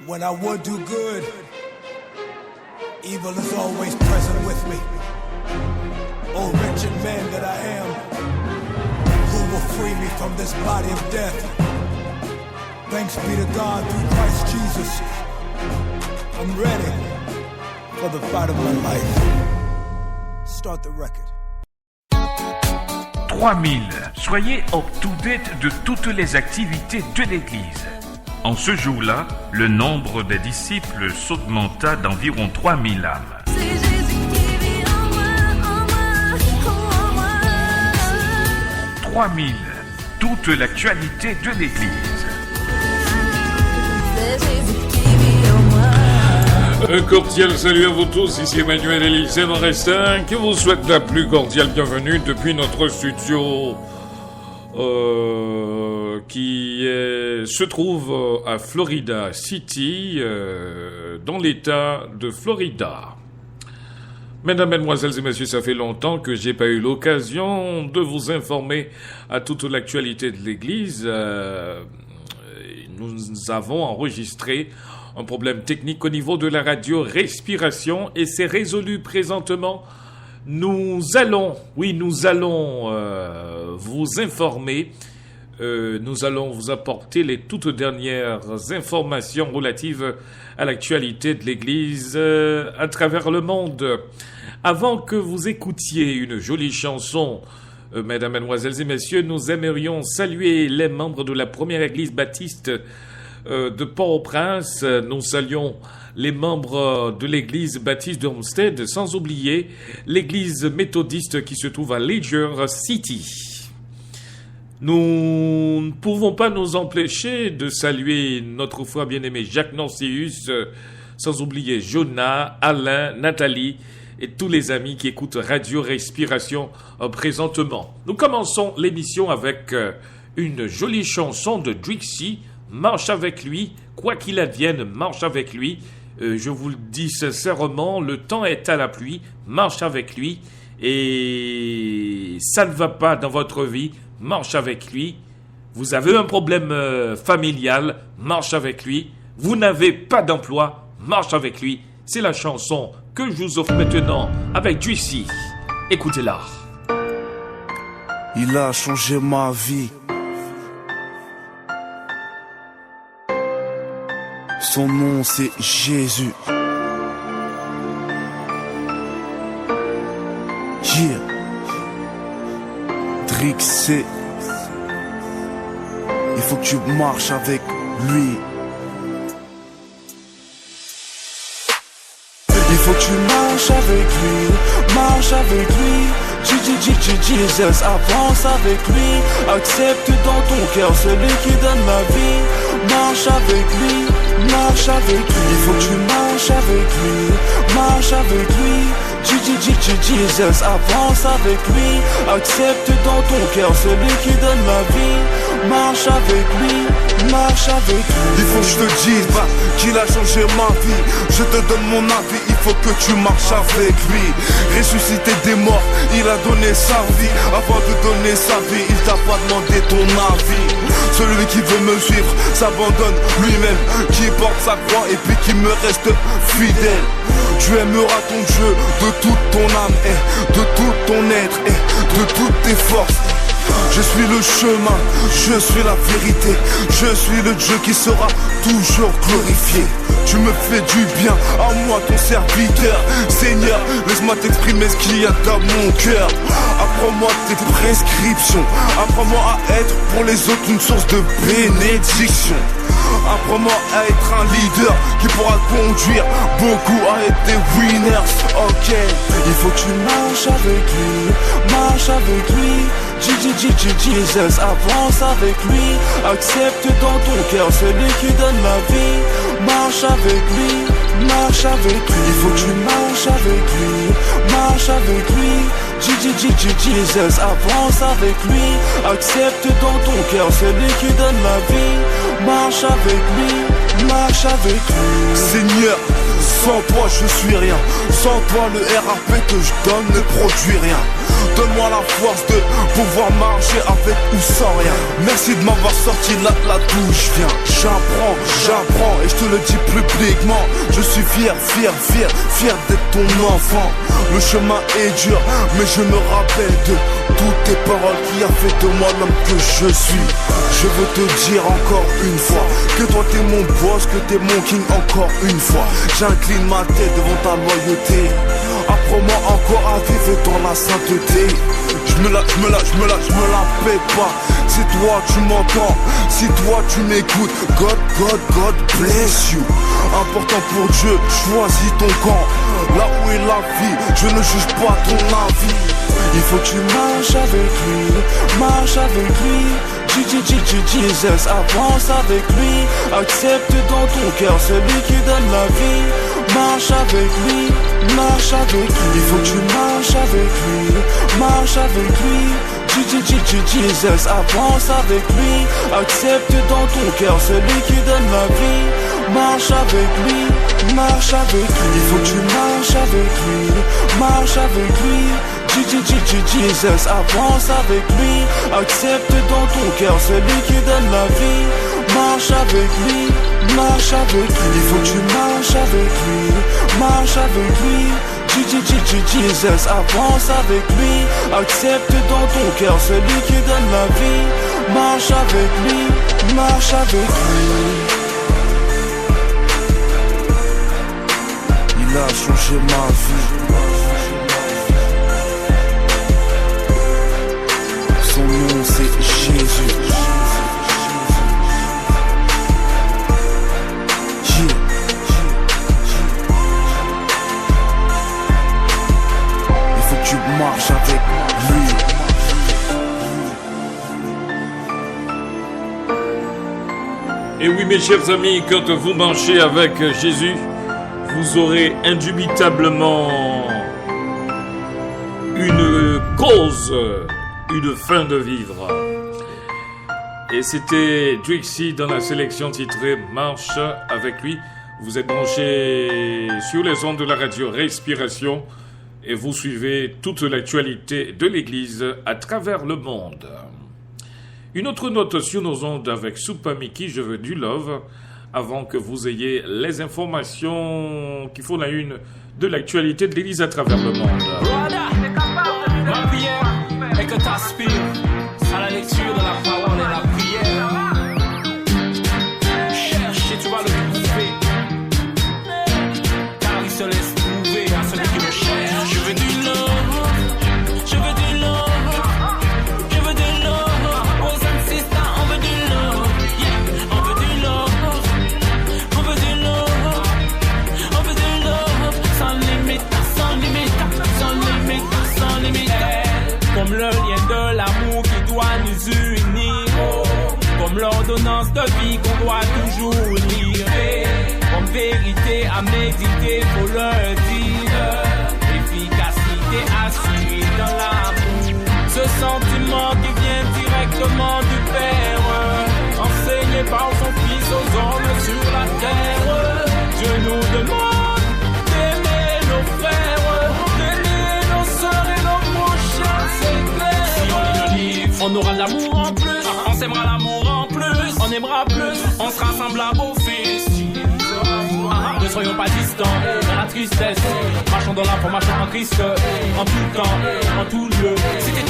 When I would do good, evil is always present with me. Oh, wretched man that I am, who will free me from this body of death? Thanks be to God through Christ Jesus. I'm ready for the fight of my life. Start the record. 3000. Soyez up-to-date de toutes les activités de l'Église. En ce jour-là, le nombre des disciples s'augmenta d'environ 3000 âmes. C'est Jésus qui vit en moi, 3000. Toute l'actualité de l'Église. C'est Jésus qui vit en moi. Un cordial salut à vous tous, ici Emmanuel Élisée Morestin, qui vous souhaite la plus cordiale bienvenue depuis notre studio qui se trouve à Florida City, dans l'État de Florida. Mesdames, Mesdemoiselles et Messieurs, ça fait longtemps que j'ai pas eu l'occasion de vous informer à toute l'actualité de l'Église. Nous avons enregistré un problème technique au niveau de la radio respiration et c'est résolu présentement. Nous allons vous informer. Nous allons vous apporter les toutes dernières informations relatives à l'actualité de l'Église à travers le monde. Avant que vous écoutiez une jolie chanson, mesdames, mesdemoiselles et messieurs, nous aimerions saluer les membres de la première Église baptiste de Port-au-Prince. Nous saluons les membres de l'église baptiste de Homestead, sans oublier l'église méthodiste qui se trouve à Leisure City. Nous ne pouvons pas nous empêcher de saluer notre frère bien-aimé Jacques Nancius, sans oublier Jonah, Alain, Nathalie et tous les amis qui écoutent Radio Respiration présentement. Nous commençons l'émission avec une jolie chanson de Drixie, Marche avec lui, quoi qu'il advienne, marche avec lui. Je vous le dis sincèrement, le temps est à la pluie, marche avec lui. Et ça ne va pas dans votre vie, marche avec lui. Vous avez un problème familial, marche avec lui. Vous n'avez pas d'emploi, marche avec lui. C'est la chanson que je vous offre maintenant avec Juicy. Écoutez-la. Il a changé ma vie. Son nom c'est Jésus. Yeah. Drixé. Il faut que tu marches avec lui. Il faut que tu marches avec lui. Marche avec lui. Jesus, avance avec lui. Accepte dans ton cœur celui qui donne ma vie. Marche avec lui, marche avec lui. Il faut que tu marches avec lui. Marche avec lui. Jesus, avance avec lui. Accepte dans ton cœur celui qui donne ma vie. Marche avec lui, marche avec lui. Il faut que je te dise qu'il a changé ma vie. Je te donne mon avis, il faut que tu marches avec lui. Ressuscité des morts, il a donné sa vie. Avant de donner sa vie, il t'a pas demandé ton avis. Celui qui veut me suivre s'abandonne lui-même, qui porte sa croix et puis qui me reste fidèle. Tu aimeras ton Dieu de toute ton âme et de tout ton être et de toutes tes forces. Je suis le chemin, je suis la vérité, je suis le Dieu qui sera toujours glorifié. Tu me fais du bien, à moi ton serviteur. Seigneur, laisse-moi t'exprimer ce qu'il y a dans mon cœur. Apprends-moi tes prescriptions, apprends-moi à être pour les autres une source de bénédiction. Apprends-moi à être un leader qui pourra conduire beaucoup à être des winners. Ok, il faut que tu marches avec lui, marche avec lui. Jesus, avance avec lui. Accepte dans ton cœur celui qui donne ma vie. Marche avec lui, marche avec lui. Il faut que tu marches avec lui, marche avec lui. Jesus, avance avec lui. Accepte dans ton cœur celui qui donne ma vie. Marche avec lui, marche avec lui. Seigneur, sans toi je suis rien. Sans toi le RAP que je donne ne produit rien. Donne-moi la force de pouvoir marcher avec ou sans rien. Merci de m'avoir sorti là d'où je viens. J'apprends et je te le dis publiquement. Je suis fier d'être ton enfant. Le chemin est dur, mais je me rappelle de toutes tes paroles qui a fait de moi l'homme que je suis. Je veux te dire encore une fois que toi t'es mon boss, que t'es mon king encore une fois. J'incline ma tête devant ta loyauté. Apprends-moi encore à vivre dans la sainteté. Je me la paie pas. Si toi tu m'entends, si toi tu m'écoutes, God bless you. Important pour Dieu, choisis ton camp. Là où est la vie, je ne juge pas ton avis. Il faut que tu marches avec lui. Jesus, avance avec lui. Accepte dans ton cœur celui qui donne la vie. Marche avec lui. Il faut que tu marches avec lui. Jesus, avance avec lui. Accepte dans ton cœur celui qui donne la vie. Marche avec lui. Il faut que tu marches avec lui. Jesus, avance avec lui. Accepte dans ton cœur celui qui donne la vie. Marche avec lui. Il faut que tu marches avec lui. Jesus, avance avec lui. Accepte dans ton cœur celui qui donne la vie. Marche avec lui. Il a changé ma vie. Son nom c'est Jésus. Il faut que tu marches avec lui. Et oui, mes chers amis, quand vous marchez avec Jésus, vous aurez indubitablement une cause, une fin de vivre. Et c'était Drixie dans la sélection titrée Marche avec lui. Vous êtes branchés sur les ondes de la radio Respiration et vous suivez toute l'actualité de l'Église à travers le monde. Une autre note sur nos ondes avec Super Mickey, je veux du love, avant que vous ayez les informations qui font la une de l'actualité de l'Église à travers le monde. Ma prière est que t'aspires à la lecture de la parole et la prière. Cherche et tu vas le trouver, car il se laisse trouver à celui qui le cherche. Je veux du love. Comme le lien de l'amour qui doit nous unir, comme l'ordonnance de vie qu'on doit toujours lire, comme vérité à méditer, faut le dire, efficacité assurée dans l'amour, ce sentiment qui vient directement du Père, enseigné par son Fils aux hommes sur la terre. Dieu nous demande d'aimer nos frères, d'aimer nos sœurs et nos prochains, c'est clair. Si on lit le livre, on aura de l'amour en plus, on s'aimera l'amour en plus, on aimera plus, on sera semblable au Fils. Ne soyons pas distants dans la tristesse, marchons dans l'information en Christ, en tout temps, en tout lieu. C'était